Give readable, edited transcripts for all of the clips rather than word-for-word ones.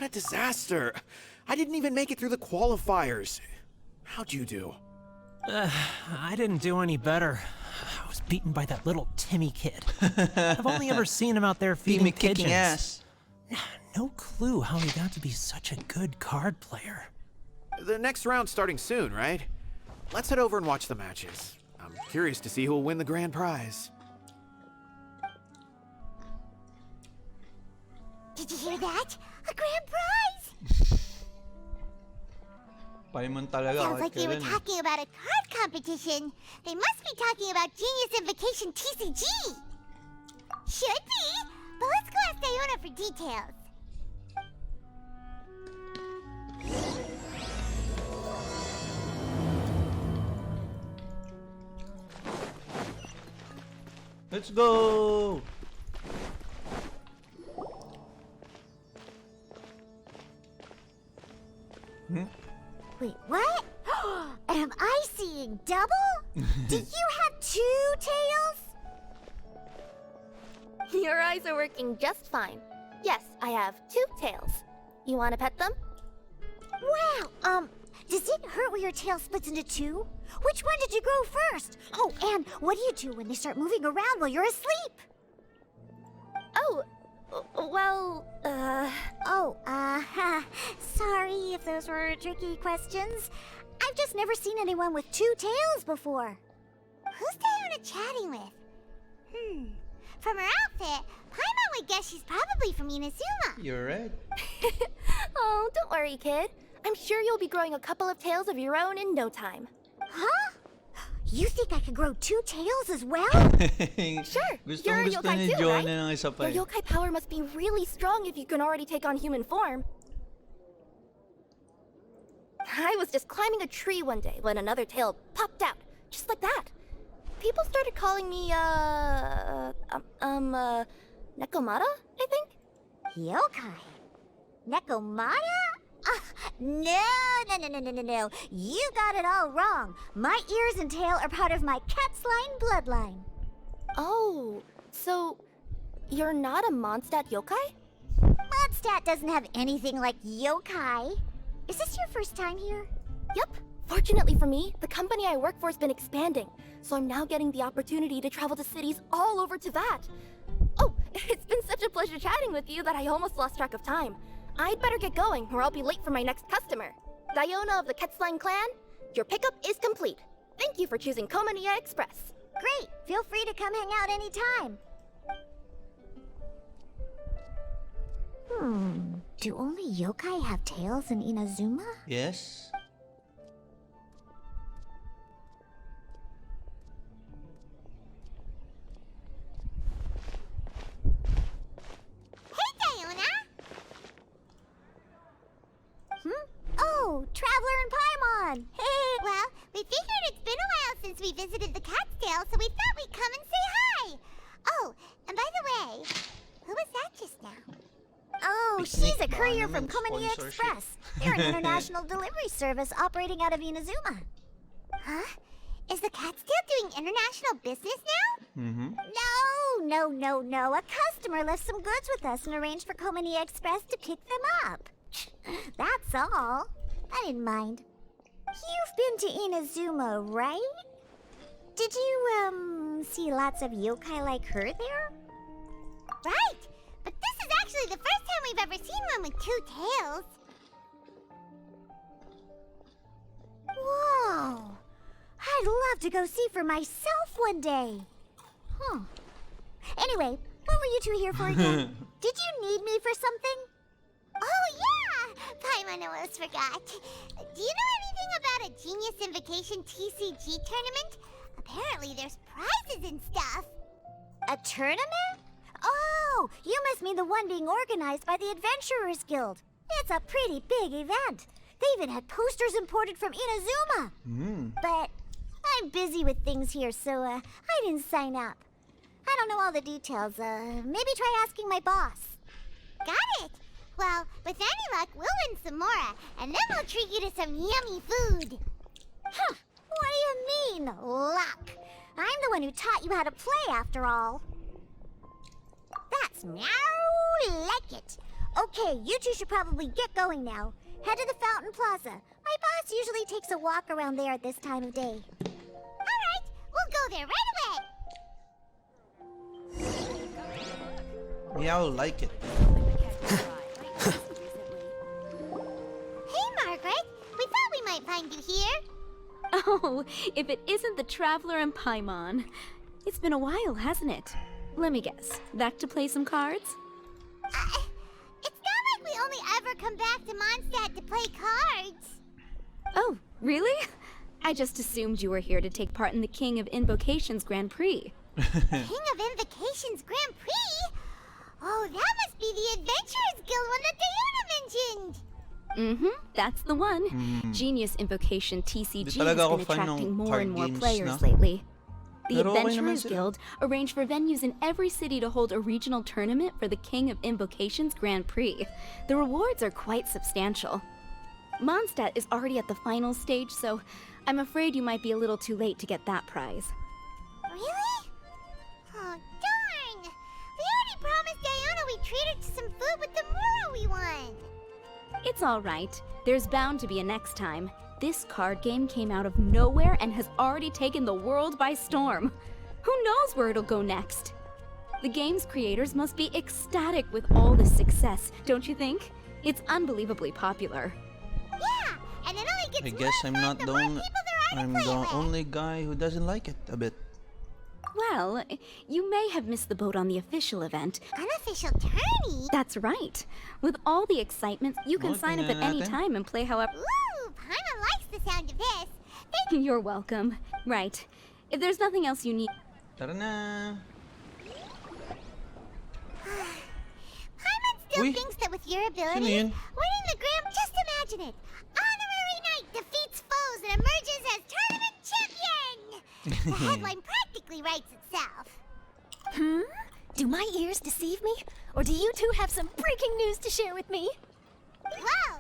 What a disaster. I didn't even make it through the qualifiers. How'd you do? I didn't do any better. I was beaten by that little Timmy kid. I've only ever seen him out there feeding pigeons. Kicking ass. No clue how he got to be such a good card player. The next round's starting soon, right? Let's head over and watch the matches. I'm curious to see who will win the grand prize. Did you hear that? A grand prize! Paimon talaga. Sounds like they were talking about a card competition. They must be talking about Genius Invocation TCG. Should be, but let's go ask Diona for details. Let's go! Wait, what? Am I seeing double? Do you have 2 tails? Your eyes are working just fine. Yes, I have 2 tails. You want to pet them? Wow, does it hurt when your tail splits into 2? Which one did you grow first? Oh, and what do you do when they start moving around while you're asleep? Oh, well, sorry if those were tricky questions. I've just never seen anyone with 2 tails before. Who's Diona chatting with? From her outfit, Paimon would guess she's probably from Inazuma. You're right. Oh, don't worry, kid. I'm sure you'll be growing a couple of tails of your own in no time. Huh? You think I could grow 2 tails as well? Sure, Gustong you're a gusto yokai ni too, Joanna right? ng isa pa Your yokai power must be really strong if you can already take on human form. I was just climbing a tree one day when another tail popped out, just like that. People started calling me, Nekomata, I think? Yokai? Nekomata? No. You got it all wrong. My ears and tail are part of my cat's line bloodline. Oh, so you're not a Mondstadt yokai? Mondstadt doesn't have anything like yokai. Is this your first time here? Yep. Fortunately for me, the company I work for has been expanding, so I'm now getting the opportunity to travel to cities all over to that. Oh, it's been such a pleasure chatting with you that I almost lost track of time. I'd better get going, or I'll be late for my next customer. Diona of the Quetzline clan, your pickup is complete. Thank you for choosing Komaniya Express. Great. Feel free to come hang out anytime. Do only yokai have tails in Inazuma? Yes. Hey, Diona! Oh, Traveler and Paimon! Hey! Well, we figured it's been a while since we visited the Catskill, so we thought we'd come and say hi! Oh, and by the way, who was that just now? Oh, she's a courier from Komaniya Express. They're an international delivery service operating out of Inazuma. Huh? Is the Catskill doing international business now? No. A customer left some goods with us and arranged for Komaniya Express to pick them up. That's all. I didn't mind. You've been to Inazuma, right? Did you, see lots of yokai like her there? Right! But this is actually the first time we've ever seen one with 2 tails. Whoa! I'd love to go see for myself one day. Huh. Anyway, what were you 2 here for again? Did you need me for something? Oh, yeah! Paimon almost forgot. Do you know anything about a Genius Invocation TCG tournament? Apparently there's prizes and stuff. A tournament? Oh, you must mean the one being organized by the Adventurers Guild. It's a pretty big event. They even had posters imported from Inazuma. But I'm busy with things here, so I didn't sign up. I don't know all the details. Maybe try asking my boss. Got it. Well, with any luck, we'll win some more, and then we'll treat you to some yummy food. Huh. What do you mean, luck? I'm the one who taught you how to play, after all. That's meow like it. Okay, you two should probably get going now. Head to the Fountain Plaza. My boss usually takes a walk around there at this time of day. Alright, we'll go there right away! Meow like it. Hey, Margaret! We thought we might find you here. Oh, if it isn't the Traveler and Paimon. It's been a while, hasn't it? Let me guess. Back to play some cards? It's not like we only ever come back to Mondstadt to play cards. Oh, really? I just assumed you were here to take part in the King of Invocations Grand Prix. King of Invocations Grand Prix? Oh, that must be the Adventurers Guild one that Diana mentioned. Mm-hmm, that's the one. Genius Invocation TCG has talaga ako been fan attracting ng more card and more games players na. lately. The Pero okay naman Adventurers sila. Guild arranged for venues in every city to hold a regional tournament for the King of Invocations Grand Prix. The rewards are quite substantial. Mondstadt is already at the final stage, so I'm afraid you might be a little too late to get that prize. Really? Oh, darn! We already promised Diana we'd treat her to some food with the Muro we won. It's all right. There's bound to be a next time. This card game came out of nowhere and has already taken the world by storm. Who knows where it'll go next? The game's creators must be ecstatic with all this success, don't you think? It's unbelievably popular. Yeah, and it only gets I guess I'm not the the more only. people there are to I'm play the with. only guy who doesn't like it a bit. Well, you may have missed the boat on the official event. Unofficial tourney? That's right. With all the excitement, you can Oh, sign up at tingnan any natin. time and play however. Ooh, Paimon likes the sound of this. You're welcome. Right. If there's nothing else you need. Tara na. Paimon still Uy, thinks that with your sino abilities, yun? winning the Grand... Just imagine it. Honorary Knight defeats foes and emerges as tournament champion! The headline practically writes itself. Do my ears deceive me? Or do you two have some breaking news to share with me? Whoa!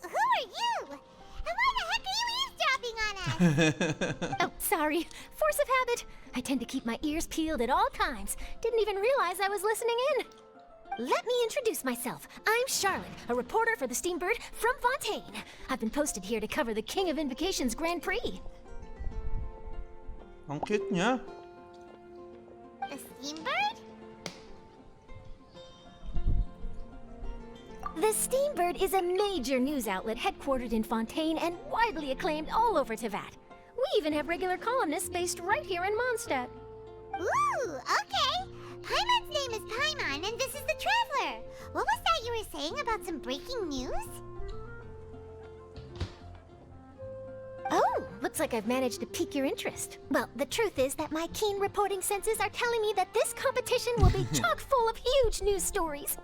Who are you? And why the heck are you eavesdropping on us? Oh, sorry. Force of habit. I tend to keep my ears peeled at all times. Didn't even realize I was listening in. Let me introduce myself. I'm Charlotte, a reporter for the Steambird from Fontaine. I've been posted here to cover the King of Invocations Grand Prix. Ang cute niya. The Steambird? The Steambird is a major news outlet headquartered in Fontaine and widely acclaimed all over Teyvat. We even have regular columnists based right here in Mondstadt. Ooh, okay. Paimon's name is Paimon, and this is the Traveler. What was that you were saying about some breaking news? Oh, looks like I've managed to pique your interest. Well, the truth is that my keen reporting senses are telling me that this competition will be chock full of huge news stories.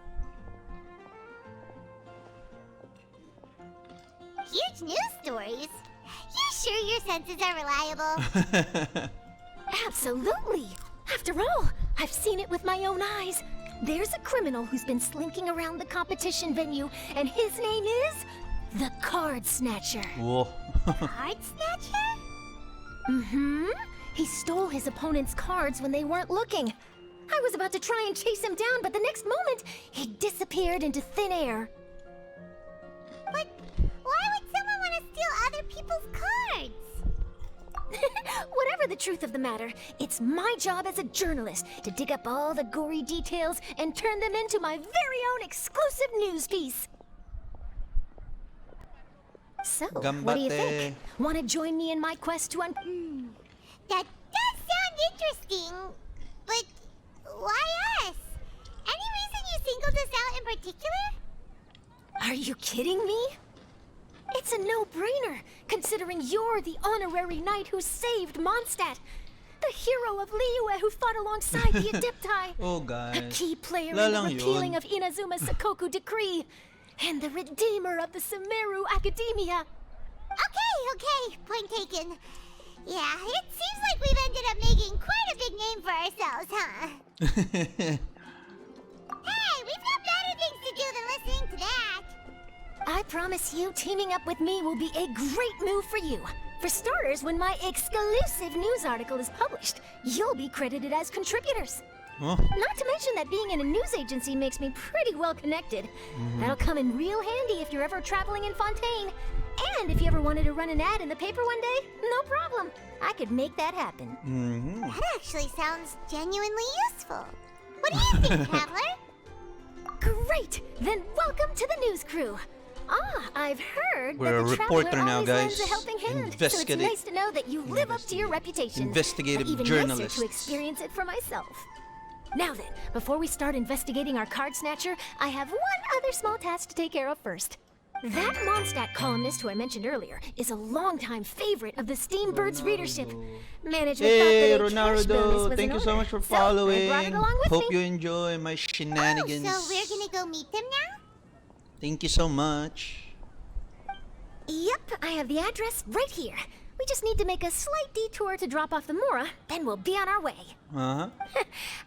Huge news stories? You sure your senses are reliable? Absolutely. After all, I've seen it with my own eyes. There's a criminal who's been slinking around the competition venue, and his name is the Card Snatcher. Whoa. Card Snatcher? Mm-hmm. He stole his opponent's cards when they weren't looking. I was about to try and chase him down, but the next moment, he disappeared into thin air. But why would someone want to steal other people's cards? Whatever the truth of the matter, it's my job as a journalist to dig up all the gory details and turn them into my very own exclusive news piece. So, what do you think? Want to join me in my quest to That does sound interesting, but why us? Any reason you singled us out in particular? Are you kidding me? It's a no-brainer, considering you're the honorary knight who saved Mondstadt, the hero of Liyue who fought alongside the Adepti, Oh, guys. a key player in the Lalang repealing yun. of Inazuma's Sakoku decree, and the redeemer of the Sumeru Academia. Okay, point taken. Yeah, it seems like we've ended up making quite a big name for ourselves, huh? Hey, we've got better things to do than listening to that. I promise you, teaming up with me will be a great move for you. For starters, when my exclusive news article is published, you'll be credited as contributors. Oh. Not to mention that being in a news agency makes me pretty well connected. That'll come in real handy if you're ever traveling in Fontaine. And if you ever wanted to run an ad in the paper one day, no problem. I could make that happen. That actually sounds genuinely useful. What do you think, Traveler? Great! Then welcome to the news crew. Ah, I've heard We're that the a reporter Traveler now, always guys. lends a helping hand. So it's Investigative- nice to know that you live up to your reputation. Investigative but even journalists. nicer to experience it for myself. Now then, before we start investigating our card snatcher, I have one other small task to take care of first. That Mondstadt columnist who I mentioned earlier is a longtime favorite of the Steambird's readership. Management Hey, thought that a cash bonus Ronaldo! was Thank in you so order, much for so I following. brought it along with Hope me. you enjoy my shenanigans. So we're gonna go meet them now? Thank you so much. Yep, I have the address right here. We just need to make a slight detour to drop off the Mora, then we'll be on our way. Uh-huh.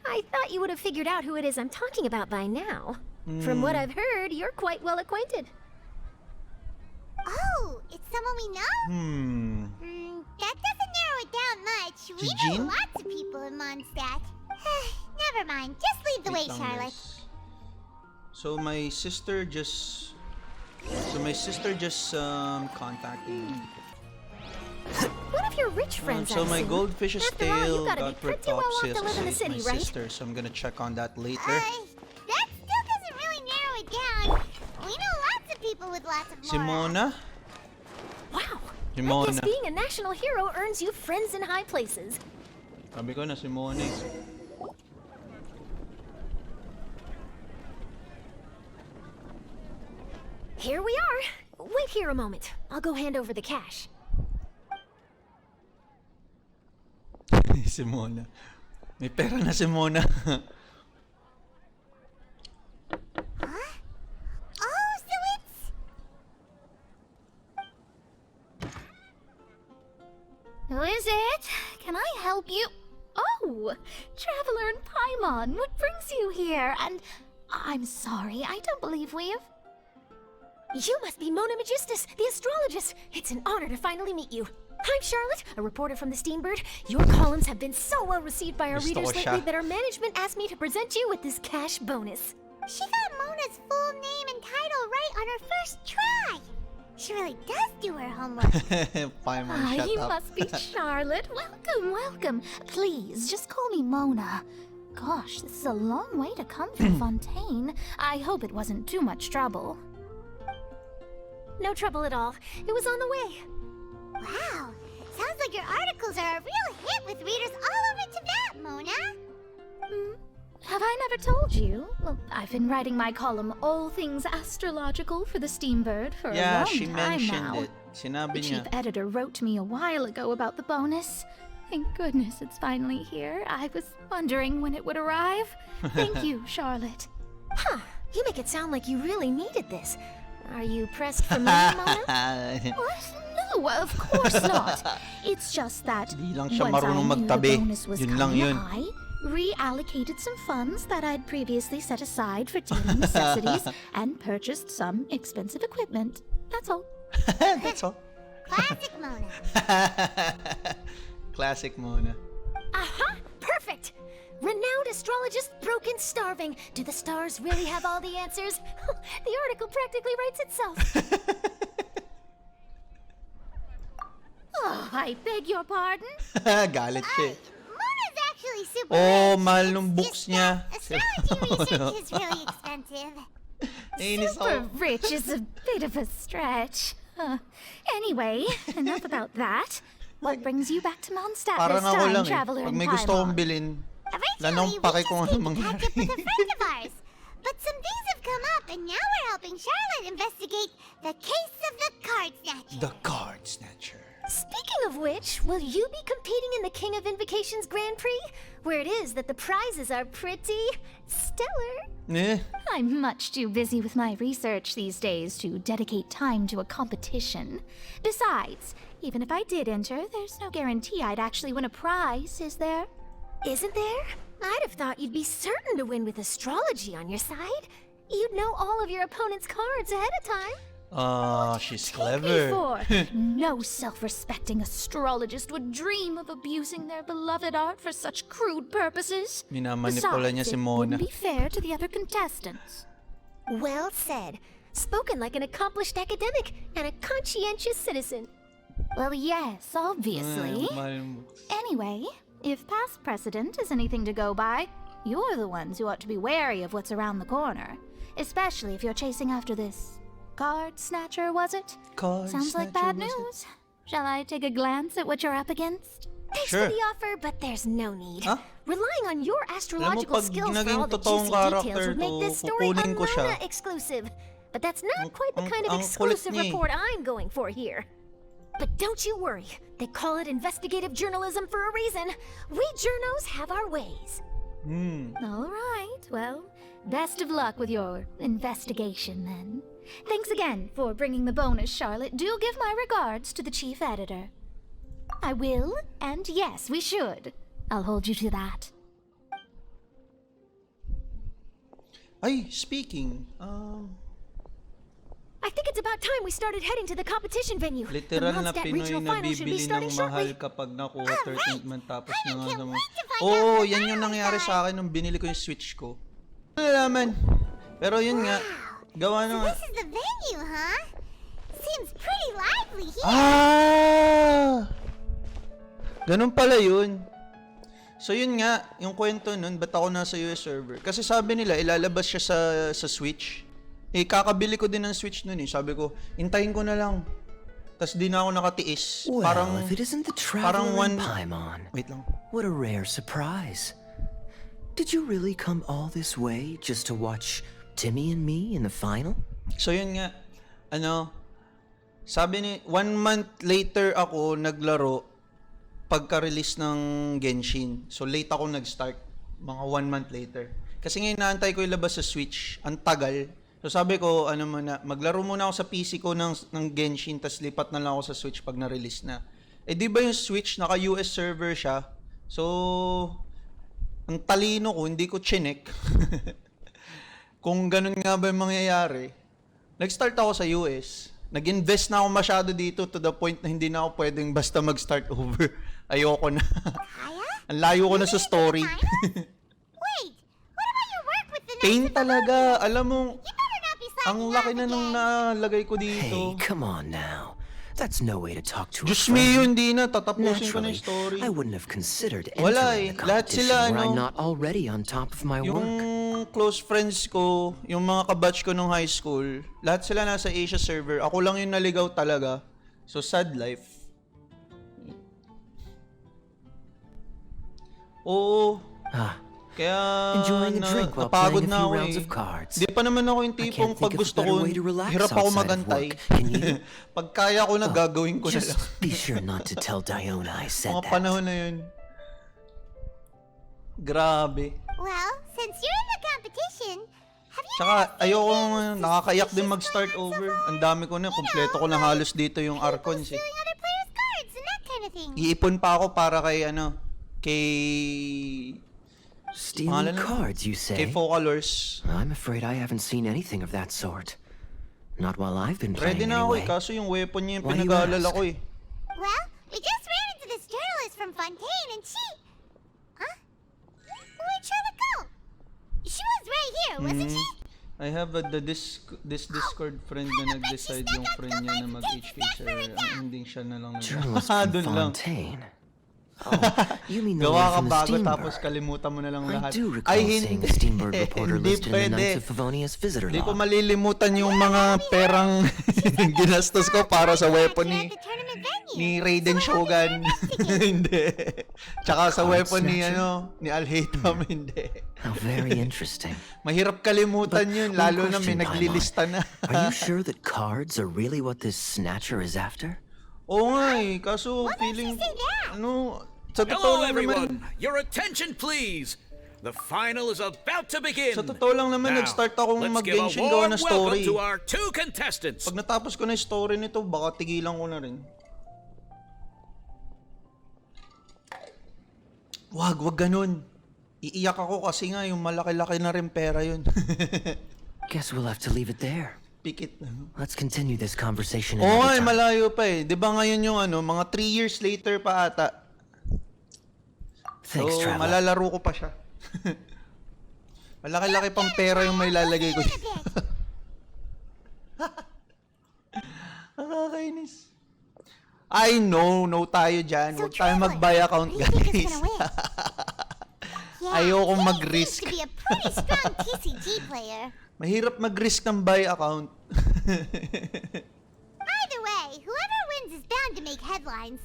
I thought you would have figured out who it is I'm talking about by now. From what I've heard, you're quite well acquainted. Oh, it's someone we know? That doesn't narrow it down much. We know Jean? lots of people in Mondstadt. Never mind. Just lead the way, Wait lang, Charlotte. guys. So my sister just contacted me. One of your rich friends, So I've my seen. goldfish's After all, tail you gotta got be ripped pretty well off off to live in the with city, my right? sister, so I'm gonna check on that later. That still doesn't really narrow it down. We know lots of people with lots of Simona? Wow. I guess Simona. being a national hero earns you friends in high places. Sabi ko na Simona. Here we are. Wait here a moment. I'll go hand over the cash. Simona. May pera na Simona. Oh, so it's... Who is it? Can I help you? Oh, Traveler and Paimon, what brings you here? And I'm sorry, I don't believe we've... You must be Mona Magistus, the astrologist. It's an honor to finally meet you. I'm Charlotte, a reporter from the Steambird. Your columns have been so well received by our Gusto readers ko lately siya. that our management asked me to present you with this cash bonus. She got Mona's full name and title right on her first try. She really does do her homework. Paimon, shut you up. must be Charlotte. Welcome, welcome. Please, just call me Mona. Gosh, this is a long way to come from Fontaine. I hope it wasn't too much trouble. No trouble at all. It was on the way. Wow. Sounds like your articles are a real hit with readers all over Tibet, Mona. Have I never told you? Well, I've been writing my column, All Things Astrological, for the Steambird for a Yeah, long she time mentioned now. it. Sinabi The chief niya. editor wrote to me a while ago about the bonus. Thank goodness it's finally here. I was wondering when it would arrive. Thank you, Charlotte. Huh. You make it sound like you really needed this. Are you pressed for money, Mona? What? No, of course not. It's just that Di lang siya once I marunong knew the magtabi. bonus was Yun lang coming, yun. I reallocated some funds that I'd previously set aside for daily necessities and purchased some expensive equipment. That's all. That's all. Classic Mona. Classic Mona. Aha! Perfect! Renowned astrologist, broken, starving. Do the stars really have all the answers? The article practically writes itself. Oh, I beg your pardon? Galit siya. eh. Mona's actually super Oh, rich. mahal nung It's books just niya. that astrology research is really expensive. Nainis Super ako. rich is a bit of a stretch. Anyway, enough about that. What brings you back to Mondstadt Parang this ako time, lang eh. Traveler Pag and may gusto kong Paimon? bilhin, Originally, lanong we pake just kung ano came to mangyari. catch up with a friend of ours. But some things have come up, and now we're helping Charlotte investigate the case of the card snatcher. The Card Snatcher. Speaking of which, will you be competing in the King of Invocations Grand Prix? Where it is that the prizes are pretty stellar. Eh? I'm much too busy with my research these days to dedicate time to a competition. Besides, even if I did enter, there's no guarantee I'd actually win a prize, is there? Isn't there? I'd have thought you'd be certain to win with astrology on your side. You'd know all of your opponent's cards ahead of time. She's Take clever. me for no self-respecting astrologist would dream of abusing their beloved art for such crude purposes. Minamanipula niya Besides, si it Mona. wouldn't be fair to the other contestants. Well said. Spoken like an accomplished academic and a conscientious citizen. Well, yes, obviously. Anyway, if past precedent is anything to go by, you're the ones who ought to be wary of what's around the corner. Especially if you're chasing after this card snatcher, was it? Sounds like bad news. Shall I take a glance at what you're up against? Thanks Sure. for the offer, but there's no need. Huh? Relying on your astrological pag skills for naging all the totoong juicy details character would make to, this story kukunin ko siya. Unlana exclusive. But that's not quite the kind of ang kulit exclusive niya eh. report I'm going for here. But don't you worry. They call it investigative journalism for a reason. We journos have our ways. All right, well, best of luck with your investigation then. Thanks again for bringing the bonus, Charlotte. Do give my regards to the chief editor. I will, and yes, we should. I'll hold you to that. Ay, speaking, I think it's about time we started heading to the competition venue. literal the na Mondstadt Pinoy regional na final should be bibili starting ng mahal shortly. kapag nakuha 13th man tapos na nga naman. wait to find Oo, out the yan yung final nangyari side. sa akin nung binili ko yung Switch ko. Nalaman. Pero yun nga, gawa So ng... this is the venue, huh? Seems pretty lively here. Ganun pala yun. So yun nga, yung kwento nun, ba't ako nasa US server? Kasi sabi nila, ilalabas siya sa Switch. Eh, kakabili ko din ng Switch nun eh. Sabi ko, hintayin ko na lang. Tas di na ako nakatiis. Well, Parang, if it isn't the parang traveler in Paimon. Wait lang. What a rare surprise. Did you really come all this way just to watch Timmy and me in the final? So yun nga, sabi ni, 1 month later ako naglaro pagka-release ng Genshin. So late ako nag-start, mga 1 month later. Kasi ngayon naantay ko ilabas sa Switch, ang tagal. So sabi ko, maglaro muna ako sa PC ko ng Genshin, tas lipat na lang ako sa Switch pag na-release na. Eh di ba yung Switch, naka-US server siya? So, ang talino ko, hindi ko chinek. Kung ganun nga ba yung mangyayari, nag-start ako sa US. Nag-invest na ako masyado dito to the point na hindi na ako pwedeng basta mag-start over. Ayoko na. Ang layo ko na sa story. Wait, what about your work with the Pain Knights of the talaga. Alam mo, You better not be signing ang up laki na nung again. nalagay ko Hey, dito. come on now. That's no way to talk to a Diyos me friend. yun, di na. Tatapusin ko na Naturally, yung story. I wouldn't have considered Wala entering eh. the Lahat competition sila, where I'm not already on top of my Yung work. close friends ko, yung mga kabatch ko nung high school, lahat sila nasa Asia server. Ako lang yung naligaw talaga. So, sad life. Oo. Kaya Enjoying a drink while napagod playing a na few ako rounds eh. of cards. Di pa naman ako yung I tipong can't pag think of a gusto better ko, way to relax hirap ako outside of magantay. work. Can you? Pag kaya ko na, gagawin ko na Just lang. be sure not to tell Diona I said Mga that. panahon na yun. Grabe. Well, since you're in the competition, have you Tsaka ayoko nakakayak din mag-start over. Ang dami ko na, kompleto ko na halos dito yung Archons eh. stealing other players' cards and that kind of thing? Iipon pa ako para kay kay Stealing Pangalan nun? cards, you kay say? Focalors. I'm afraid I haven't seen anything of that sort. Not while I've been Ready playing na ako eh, anyway. kaso yung weapon niya yung Why do you pinag-aalala ask? ko eh. Well, we just ran into this journalist from Fontaine and she... Huh? Where'd Charlotte go? She was right here, wasn't she? I have this Discord friend na nag-decide yung friend niya na mag-HK sir. Ang ending siya na lang Journalist from Doon lang. Fontaine. Oh, you mean the Gawa ka one from the bago Steam tapos Bird? kalimutan mo na lang I lahat. do recall seeing the Steam Bird reporter Hindi listed in the pwede. Knights of Favonius visitor Hindi ko log. malilimutan yung mga perang ginastos ko para sa weapon At the tournament venue. ni Raiden Shogun. Hindi. Tsaka sa weapon ni ni Alhaitham, hindi. How very interesting. Mahirap kalimutan yun, One lalo na may question, naglilista na. Are you sure that cards are really what this snatcher is after? Oo nga eh, kaso feeling, say that? sa totoo Hello, lang naman, everyone. Your attention, please. The final is about to begin. sa totoo lang naman, Now, nag-start akong let's give a mag-Genshin gawa warm na welcome story. to our two contestants. Pag natapos ko na yung story nito, baka tigilan ko na rin. Wag ganun. Iiyak ako kasi nga yung malaki-laki na rin pera yun. Guess we'll have to leave it there. Pikit. Let's continue this conversation Oo nga, another time. malayo pa eh. Di ba ngayon yung ano, mga 3 years later pa ata. Thanks, So, Traveler. malalaro ko pa siya. Malaki-laki pang pera yung may lalagay ko dito. Nakakainis. I know, no tayo dyan. Huwag tayo mag-buy account, who do you think is guys. gonna win? Yeah, Ayoko he mag-risk. seems to be a pretty strong TCG player. Mahirap mag-risk ng buy account. Either way, whoever wins is bound to make headlines.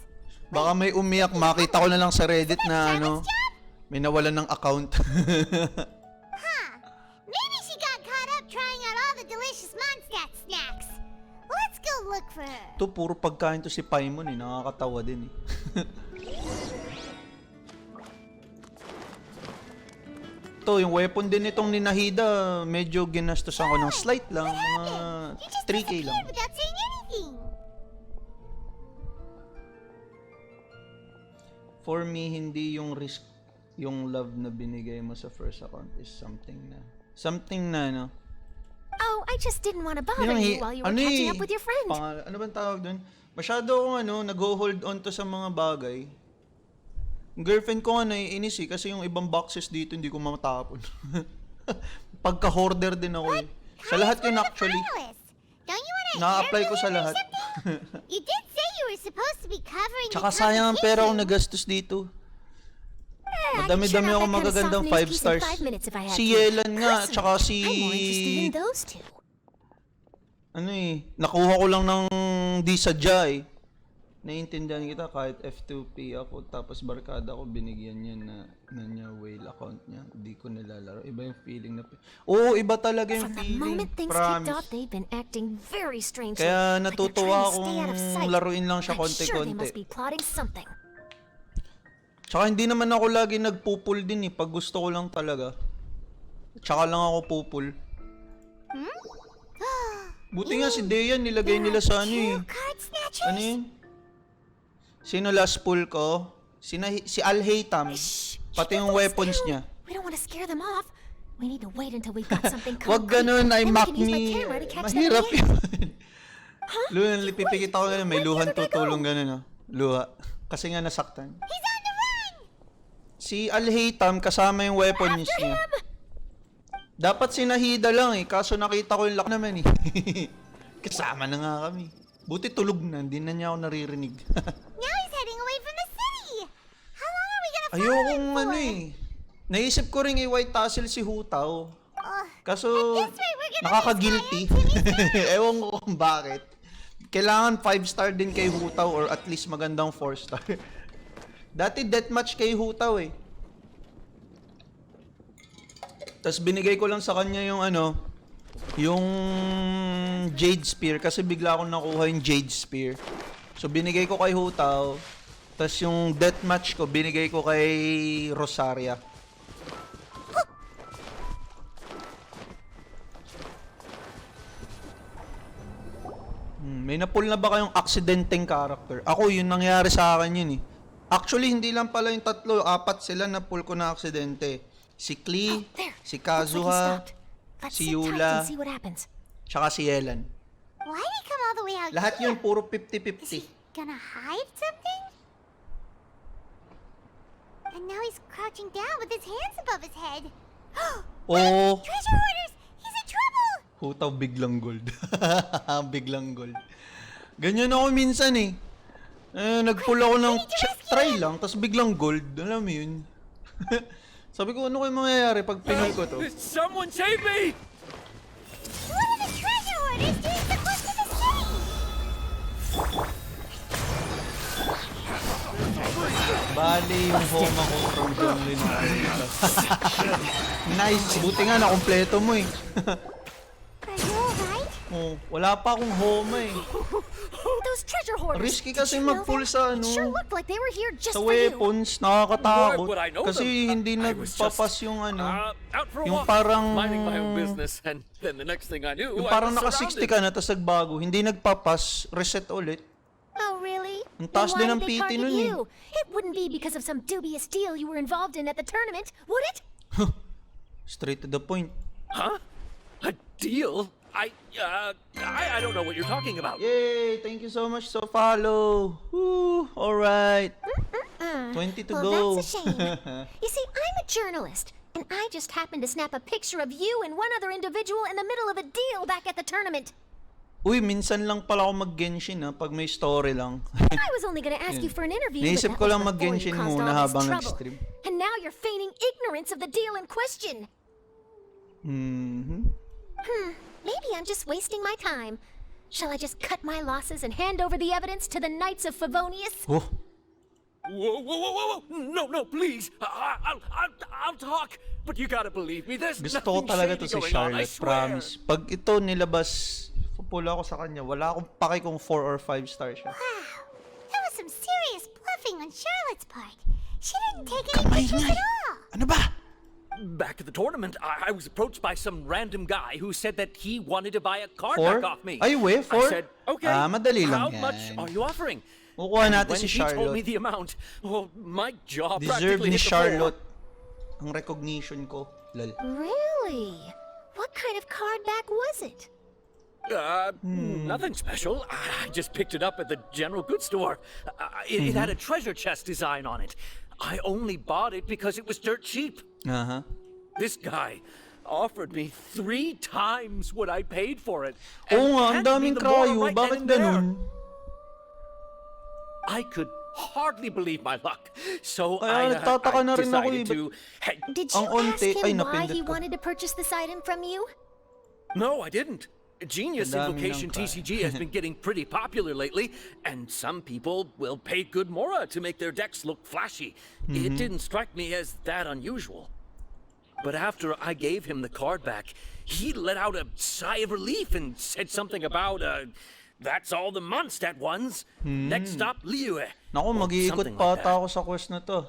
Baka may umiyak, makita ko na lang sa Reddit na ano, may nawalan ng account. Huh. Maybe she got caught up trying out all the delicious Mondstadt snacks. Let's go look for her. Ito, puro pagkain to si Paimon eh. Nakakatawa din eh. Ito, yung weapon din itong ninahida, medyo ginastosan ko ng slight lang. Mga You just 3K lang. disappeared without saying anything. For me, hindi yung risk, yung love na binigay mo sa first account is something na, no? Oh, I just didn't want to bother Yung you while you were catching up with your friend. Ano bang tawag doon? Masyado akong nag-hold on to sa mga bagay. Yung girlfriend ko nga naiinis eh, kasi yung ibang boxes dito hindi ko matapon. Pagka-hoarder din ako eh. Sa lahat yun actually. Don't you want to Na-apply ko sa lahat. You did say you were supposed to be covering Tsaka the sayang ang pera akong competition. nagastos dito. I could Madami-dami churn out ako that kind of magagandang soft 5 news piece in stars. 5 minutes if I had Si to. Yelan nga, Personally, tsaka si... I'm more interested in those two. Ano eh, nakuha ko lang ng di sadya eh. Naiintindihan kita kahit F2P ako tapos barkada ko binigyan niya na niya whale account niya. Hindi ko nilalaro. Iba yung feeling na... Oo, iba talaga yung From the feeling. moment things kicked off, Promise. they've been acting very strangely. Kaya like they're natutuwa trying to stay out of akong sight. laruin lang siya I'm sure they konti-konti. must be plotting something. Tsaka hindi naman ako lagi nagpupul din eh. Pag gusto ko lang talaga. Tsaka lang ako pupul. Buti nga si Dayan nilagay nila sa ano eh. Card snatchers? Ano yun? Sino last pull ko? Si Al-Haytam. Pati yung weapons niya. We don't want to scare them off. We need to wait until we've got something Wag concrete. ganun, ay Then we mock can use my me. camera to catch them Mahirap in the air. yun. Luhan, pipikit ako ganun. May luhan tutulong ganun. Luha. Kasi nga nasaktan. He's on the run! Si Al-Haytam kasama yung weapons niya. Dapat sinahida lang eh. Kaso nakita ko yung lock naman eh. Kasama na nga kami. Buti tulog na. Hindi na niya ako naririnig. Now he's heading away from the city! How long are we gonna follow Ayokong him for? ano eh. Naisip ko rin i-white tassel si Hutaw. Kaso at this rate, we're gonna nakaka-guilty. miss Timmy's Ewan ko kung bakit. Kailangan 5-star din kay Hutaw or at least magandang 4-star. Dati deathmatch kay Hutaw eh. Tapos binigay ko lang sa kanya yung ano, yung Jade Spear kasi bigla akong nakuha yung Jade Spear. So binigay ko kay Hutaw. Tapos yung deathmatch ko binigay ko kay Rosaria. May na-pull na ba kayong aksidenteng character? Ako, yun nangyari sa akin yun eh. Actually, hindi lang pala yung 3, 4 sila na-pull ko na aksidente. Si Klee, There. si Looks like he Kazuha, stopped. Let's si sit tight Yula, and see what happens. tsaka si Yelan. Why did he come all the way out Lahat here? yun puro Is he 50-50. gonna hide something? And now he's crouching down with his hands above his head. Oo, Treasure hoarders! He's in trouble! Hutaw biglang gold. Biglang gold. Ganyan ako minsan eh. Nag-pull ako ng try lang, tapos biglang gold. Alam mo yun. Sabi ko, ano kayo mangyayari pag Pinoy ko to? Someone save me! What are the treasure hoarders doing so close to the city? Bali yung home ako from Jonglin. Nice. Buti nga na-kompleto mo eh. Are you alright? Oh, wala pa akong home eh. Those treasure hoarders. Risky Did kasi you know mag-pull them? sa It ano. sure looked like they were here just Sa for you. weapons, nakakatakot. Why would I know Kasi them? hindi I was nagpapas just, yung ano. out for a yung walk, parang- minding my own business, and then the next thing I knew, Yung I parang was naka-60 surrounded. ka na, tapos nagbago. Hindi nagpapas, reset ulit. Oh, really? Ang Then taas why din ng did they PT target nun eh. you? It wouldn't be because of some dubious deal you were involved in at the tournament, would it? Straight to the point. Huh? A deal? I don't know what you're talking about. Yay! Thank you so much so follow. Woo! Alright. 20 to well, go. that's a shame. You see, I'm a journalist, and I just happened to snap a picture of you and one other individual in the middle of a deal back at the tournament. Uy, minsan lang pala ako mag-Genshin pag may story lang. I was only gonna ask you for an interview, Naisip but ko that lang was before you mag-Genshin caused muna all this habang trouble. nag-stream. And now you're feigning ignorance of the deal in question. Maybe I'm just wasting my time. Shall I just cut my losses and hand over the evidence to the Knights of Favonius? Oh, Whoa. No, please. I'll talk. But you gotta believe me. There's gusto ko nothing talaga shady to si going on, I Charlotte, swear. promise. Pag ito nilabas, pupula ako sa kanya. Wala akong pake kung 4 or 5 star siya. Wow, that was some serious bluffing on Charlotte's part. She didn't take any pictures at all. Ano ba? Back at the tournament, I was approached by some random guy who said that he wanted to buy a card 4? back off me. Ay, we? 4? I said, okay, madali how lang yan. much are you offering? Kukuha And natin when si he told me Charlotte. the amount, my jaw Deserve practically ni hit the floor. Charlotte ang recognition ko. Lol. Really? What kind of card back was it? Nothing special. I just picked it up at the general goods store. It had a treasure chest design on it. I only bought it because it was dirt cheap. Aha. This guy offered me 3 times what I paid for it. Oo and nga, ang handed me daming the moral krayo. right Bakit then and there. ganun? I could hardly believe my luck. So Kaya nagtataka na I rin ako decided eh. to... Did Ang you ask onti- ay, him why napindot he ko. wanted to purchase this item from you? No, I didn't. Genius Ang dami Invocation ng kaya. TCG has been getting pretty popular lately, and some people will pay good mora to make their decks look flashy. It didn't strike me as that unusual. But after I gave him the card back, he let out a sigh of relief and said something about, that's all the Mondstadt ones. Next stop, Liyue. Naku, Or mag-iikot something pa like ata that. ako sa quest na to.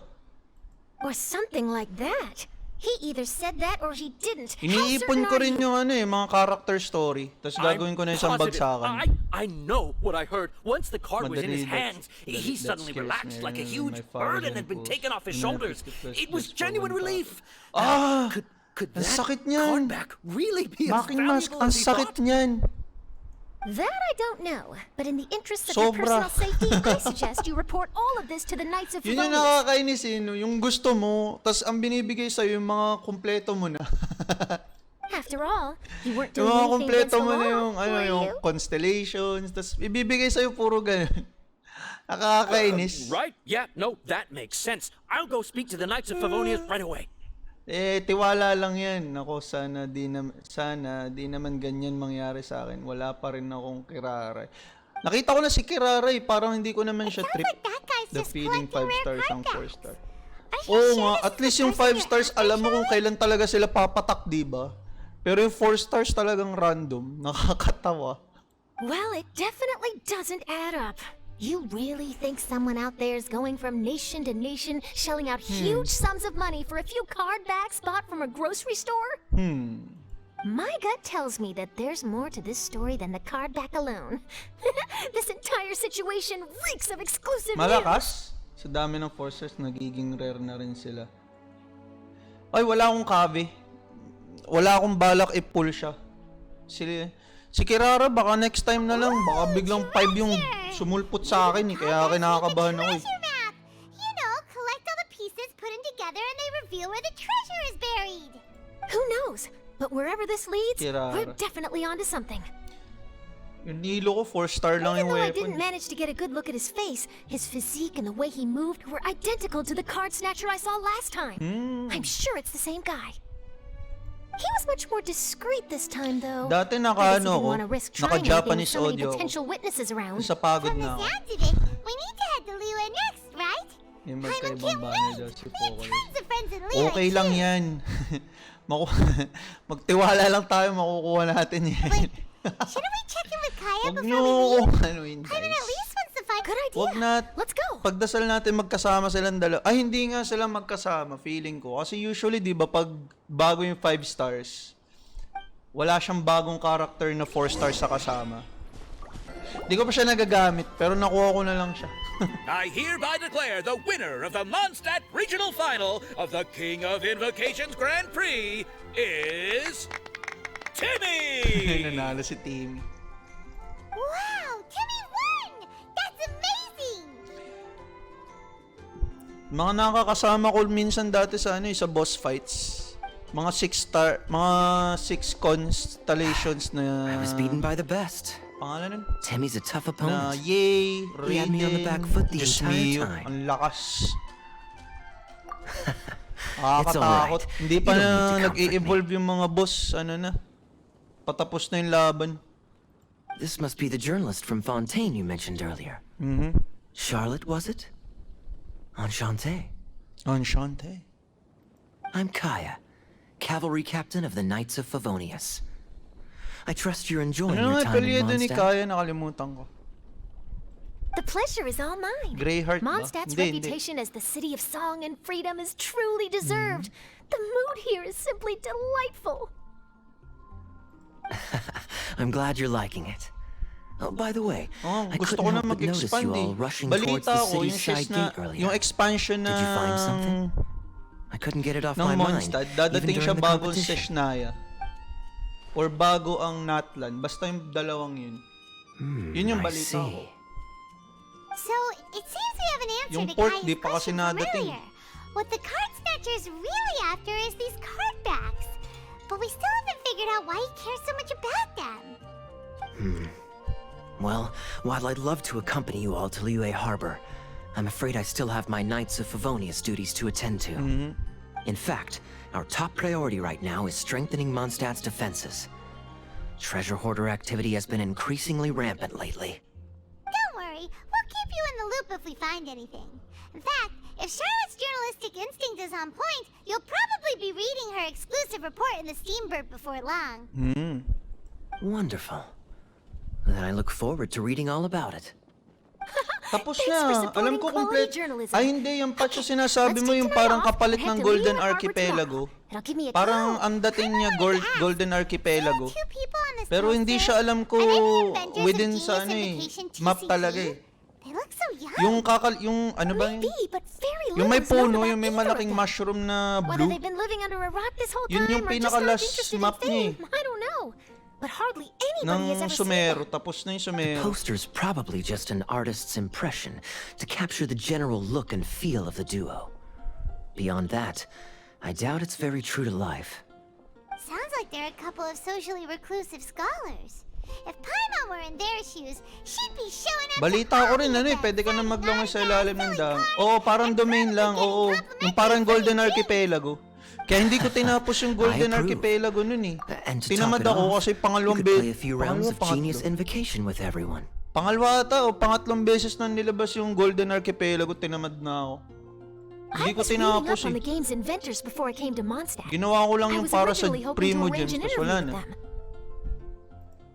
Or something like that. He either said that or he didn't. How Iniipon certain ko are rin you? yung mga character story. Tapos gagawin ko na isang positive. bagsakan. I know what I heard. Once the card was in his Madali, hands, he that suddenly scares relaxed me. like a My huge father burden had been po. taken off his May shoulders. 50+ It was plus genuine for one relief. Ah! Could Ang that sakit card niyan. back really be as Making mask, valuable ang as he sakit thought? niyan. That I don't know. But in the interest of Sobra. your personal safety, I suggest you report all of this to the Knights of Yun yung Favonius. nakakainis eh, no? Yung gusto mo, tas ang binibigay sa'yo yung mga kumpleto mo na. After all, you weren't Yung doing mga anything against kumpleto the mo na law, yung, were yung you? constellations, tas ibibigay sa'yo puro ganun. Nakakainis. Right? Yeah, no, that makes sense. I'll go speak to the Knights of Favonius right away. Tiwala lang yan. Ako, sana di naman ganyan mangyari sa akin. Wala pa rin akong Kiraray. Nakita ko na si Kiraray, parang hindi ko naman siya Sounds trip. like that guy's The just feeling 5 collecting rare stars card ang 4 backs. star. Are you Oo sure nga, this at is least the yung person 5 you're stars, after, alam mo kung Charlotte? kailan talaga sila papatak, diba? Pero yung 4 stars talagang random. Nakakatawa. Well, it definitely doesn't add up. You really think someone out there is going from nation to nation, shelling out huge sums of money for a few card backs bought from a grocery store? My gut tells me that there's more to this story than the card back alone. This entire situation reeks of exclusive news. Malakas. Sa dami ng forces, nagiging rare na rin sila. Ay, wala akong kabe. Wala akong balak i-pull siya. Si Kirara, baka next time na lang. Baka biglang 5 yung sumulpot sa akin eh. Kaya kinakabahan ako eh. Treasure map. You know, collect all the pieces, put them together, and they reveal where the treasure is buried. Who knows? But wherever this leads, Kirara. we're definitely onto something. Yung Nilo ko, 4 star lang Even yung though I weapon. didn't manage to get a good look at his face, his physique and the way he moved were identical to the card snatcher I saw last time. I'm sure it's the same guy. He was much more discreet this time, though. Dati I guess he naka didn't want to ako, risk trying naka anything with Japanese so many audio ako. potential witnesses around. Sa pagod From the na ako. sounds of it, we need to head to Liyue next, right? Yung Paimon magkaibang can't banner wait. daw si We have Pocoyo. tons of friends in Liyue, Okay lang too. yan. Magtiwala lang tayo, makukuha natin yan. Wait, shouldn't we check in with Kaya Huwag before nyo we leave? kung anuin, Paimon at guys. least wants to find. Good idea. Huwag na, Let's go. pagdasal natin magkasama silang dalawa. Ay, hindi nga sila magkasama, feeling ko. Kasi usually, di ba, pag bago yung 5 stars, wala siyang bagong character na 4 stars sa kasama. Di ko pa siya nagagamit, pero nakuha ko na lang siya. I hereby declare the winner of the Mondstadt Regional Final of the King of Invocations Grand Prix is... Timmy! Nanalo si Timmy. Wow, Timmy won! That's amazing! Mga nakakasama ko minsan dati sa sa boss fights. Mga 6 constellations na... I was beaten by the best. Pangalan nun? Timmy's a tough Na opponent. yay, He had me on the back foot the Diyos entire mio, time. ang lakas. It's Nakakatakot. alright. Hindi pa You don't na need to comfort nag-i-evolve yung mga boss. Ano na? Patapos na yung laban. This must be the journalist from Fontaine you mentioned earlier. Charlotte, was it? Enchanté. Enchanté. I'm Kaya, cavalry captain of the Knights of Favonius. I trust you're enjoying Ano your nga time in apelyido ni Mondstadt. Kaya? Nakalimutan ko. The pleasure is all mine. Greyheart ba? Mondstadt's Hindi. reputation as the city of song and freedom is truly deserved. The mood here is simply delightful. I'm glad you're liking it. Oh, by the way, Oh, I gusto couldn't ko na help but notice mag-expand you all eh. rushing towards Balita the ko, city's yung side sis na, gate earlier. yung expansion Did you find ng something? I couldn't get it off my mind, Mondstadt, even dadating siya during the bagong competition. Seshnaya. Or bago ang Natlan. Basta yung dalawang yun. Yun yung I balita see. ko. So, it seems we have an answer Yung to port, Kaya's di pa kasi question from nadating. earlier. What the card snatcher's really after is these card backs. But we still haven't figured out why he cares so much about them. Well, while I'd love to accompany you all to Liyue Harbor, I'm afraid I still have my Knights of Favonius duties to attend to. In fact, our top priority right now is strengthening Mondstadt's defenses. Treasure hoarder activity has been increasingly rampant lately. Don't worry, we'll keep you in the loop if we find anything. In fact, if Charlotte's journalistic instinct is on point, you'll probably be reading her exclusive report in the Steambird before long. Wonderful. Then I look forward to reading all about it. Tapos Thanks for na. supporting Alam ko quality complete. journalism. Ay hindi, yung patch yung sinasabi Let's mo take yung tonight parang off kapalit and head ng to Golden Liyue Harbor Archipelago. tomorrow. It'll give me a Parang clue. ang dating niya Golden Archipelago. Two people on this Pero hindi poster. siya alam ko Are they the inventors of within Genius sa ano eh. Invitation Map TCG? talaga eh. They look so young. Yung ano ba yung... Maybe, but very Yung may little is known puno, about yung may either of malaking them. mushroom na Whether blue. they've been living under a rock this whole Yun time yung or just not pinaka-last interested in map niya fame, I don't know. But hardly Ng anybody has ever seen Sumero. that. Tapos na yung Sumero. Poster's probably just an artist's impression to capture the general look and feel of the duo. Beyond that, I doubt it's very true to life. Sounds like they're a couple of socially reclusive scholars. If Paimon were in their shoes, she'd be showing up Balita ko rin ano eh, pwede ka na maglungay sa ilalim ng dam. Oo, parang domain lang, oo. Yung parang Golden Archipelago. Kaya hindi ko tinapos yung Golden I approve. Archipelago nun eh. And to top Tinamad it ako off, kasi you pangalawang could play a few rounds of Genius pangatlo. Invocation with everyone. Pangalawa ata o pangatlong beses na nilabas yung Golden Archipelago, tinamad na ako. Hindi I ko was reading tinapos up on the eh. game's inventors before I came to Mondstadt. Ginawa ko lang I yung was para sa originally hoping to Primo Gem, arrange an tapos interview wala with na. them.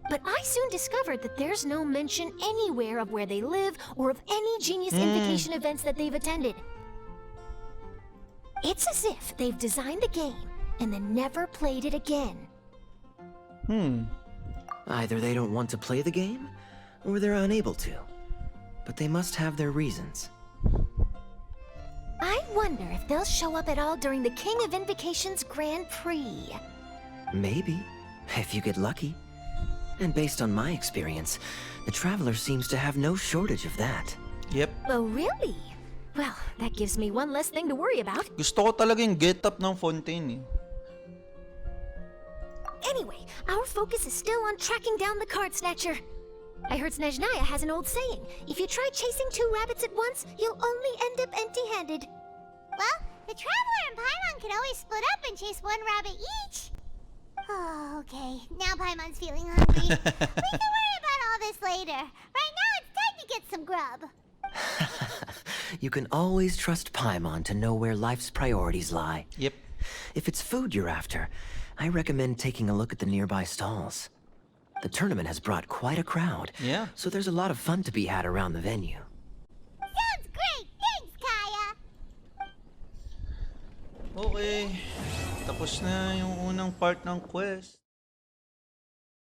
But I soon discovered that there's no mention anywhere of where they live or of any Genius Invocation events that they've attended. It's as if they've designed the game and then never played it again. Either they don't want to play the game, or they're unable to. But they must have their reasons. I wonder if they'll show up at all during the King of Invocation's Grand Prix. Maybe, if you get lucky. And based on my experience, the Traveler seems to have no shortage of that. Yep. Oh, really? Well, that gives me one less thing to worry about. Gusto ko talaga yung get-up ng Fontaine eh. Anyway, our focus is still on tracking down the card snatcher. I heard Snezhnaya has an old saying. If you try chasing two rabbits at once, you'll only end up empty-handed. Well, the Traveler and Paimon could always split up and chase one rabbit each. Oh, okay. Now Paimon's feeling hungry. We can worry about all this later. Right now, it's time to get some grub. You can always trust Paimon to know where life's priorities lie. Yep. If it's food you're after, I recommend taking a look at the nearby stalls. The tournament has brought quite a crowd, Yeah. so there's a lot of fun to be had around the venue. Sounds great. Thanks, Kaya. Okay. Tapos na yung unang part ng quest.